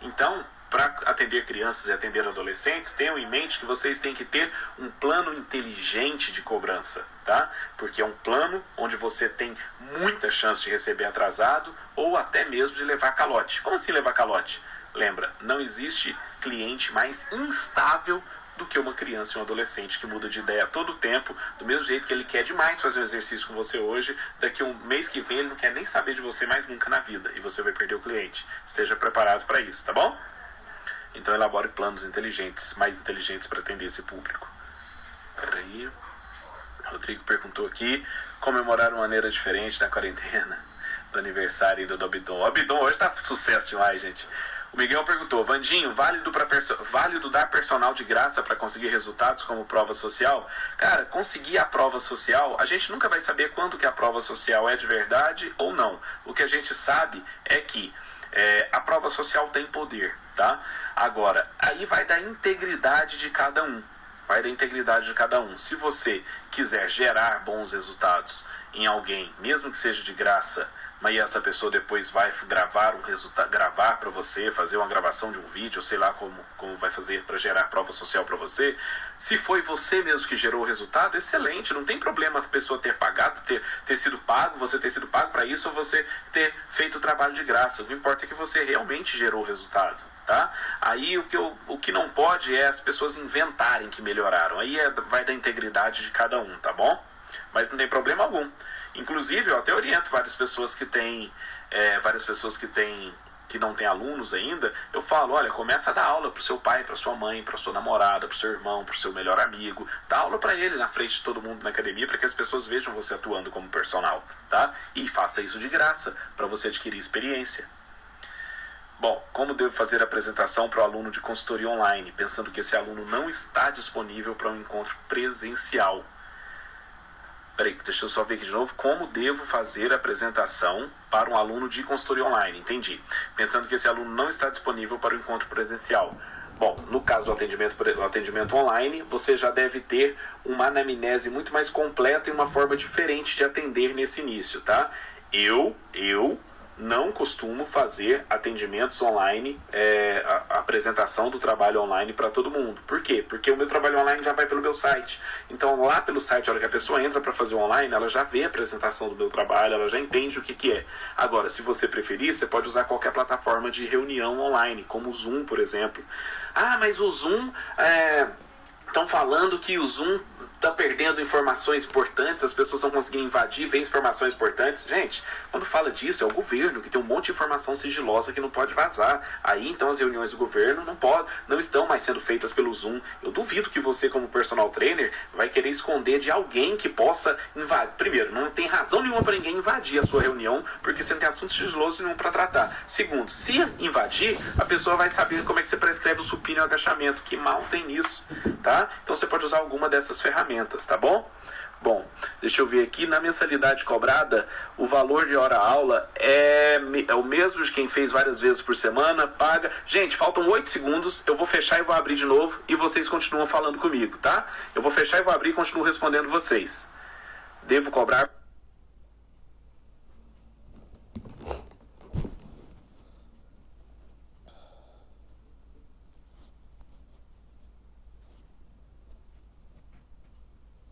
Então, para atender crianças e atender adolescentes, tenham em mente que vocês têm que ter um plano inteligente de cobrança, tá? Porque é um plano onde você tem muita chance de receber atrasado ou até mesmo de levar calote. Como assim levar calote? Lembra, não existe cliente mais instável do que uma criança e um adolescente que muda de ideia a todo tempo, do mesmo jeito que ele quer demais fazer um exercício com você hoje, daqui a um mês que vem ele não quer nem saber de você mais nunca na vida e você vai perder o cliente. Esteja preparado para isso, tá bom? Então elabore planos inteligentes, mais inteligentes para atender esse público. Peraí. Rodrigo perguntou aqui: comemorar de uma maneira diferente na quarentena do aniversário do Abdon. O Abdon hoje tá sucesso demais, gente. O Miguel perguntou, Vandinho, válido dar personal de graça para conseguir resultados como prova social? Cara, conseguir a prova social, a gente nunca vai saber quando que a prova social é de verdade ou não. O que a gente sabe é que a prova social tem poder, tá? Agora, aí vai da integridade de cada um. Vai da integridade de cada um. Se você quiser gerar bons resultados em alguém, mesmo que seja de graça, mas essa pessoa depois vai gravar gravar para você, fazer uma gravação de um vídeo, sei lá como vai fazer para gerar prova social para você. Se foi você mesmo que gerou o resultado, excelente, não tem problema a pessoa ter pagado, ter sido pago, você ter sido pago para isso ou você ter feito o trabalho de graça. O que importa é que você realmente gerou o resultado, tá? Aí o que não pode é as pessoas inventarem que melhoraram. Aí vai da integridade de cada um, tá bom? Mas não tem problema algum. Inclusive, eu até oriento várias pessoas que não têm alunos ainda. Eu falo, olha, começa a dar aula pro seu pai, pra sua mãe, pra sua namorada, pro seu irmão, pro seu melhor amigo. Dá aula pra ele na frente de todo mundo na academia, para que as pessoas vejam você atuando como personal, tá? E faça isso de graça, para você adquirir experiência. Bom, como devo fazer a apresentação para o aluno de consultoria online, pensando que esse aluno não está disponível para um encontro presencial? Peraí, deixa eu só ver aqui de novo. Como devo fazer a apresentação para um aluno de consultoria online? Entendi. Pensando que esse aluno não está disponível para o encontro presencial. Bom, no caso do atendimento online, você já deve ter uma anamnese muito mais completa e uma forma diferente de atender nesse início, tá? Eu não costumo fazer atendimentos online, a apresentação do trabalho online para todo mundo. Por quê? Porque o meu trabalho online já vai pelo meu site. Então lá pelo site, a hora que a pessoa entra para fazer o online, ela já vê a apresentação do meu trabalho, ela já entende o que é. Agora, se você preferir, você pode usar qualquer plataforma de reunião online, como o Zoom, por exemplo. Ah, mas o Zoom... Estão falando que o Zoom está perdendo informações importantes, as pessoas estão conseguindo invadir, ver informações importantes. Gente, quando fala disso, é o governo que tem um monte de informação sigilosa que não pode vazar. Aí, então, as reuniões do governo não estão mais sendo feitas pelo Zoom. Eu duvido que você, como personal trainer, vai querer esconder de alguém que possa invadir. Primeiro, não tem razão nenhuma para ninguém invadir a sua reunião, porque você não tem assunto sigiloso nenhum para tratar. Segundo, se invadir, a pessoa vai saber como é que você prescreve o supino e o agachamento, que mal tem nisso, tá? Então você pode usar alguma dessas ferramentas, tá bom? Bom, deixa eu ver aqui, na mensalidade cobrada, o valor de hora-aula é o mesmo de quem fez várias vezes por semana, paga... Gente, faltam 8 segundos, eu vou fechar e vou abrir de novo e vocês continuam falando comigo, tá? Eu vou fechar e vou abrir e continuo respondendo vocês. Devo cobrar...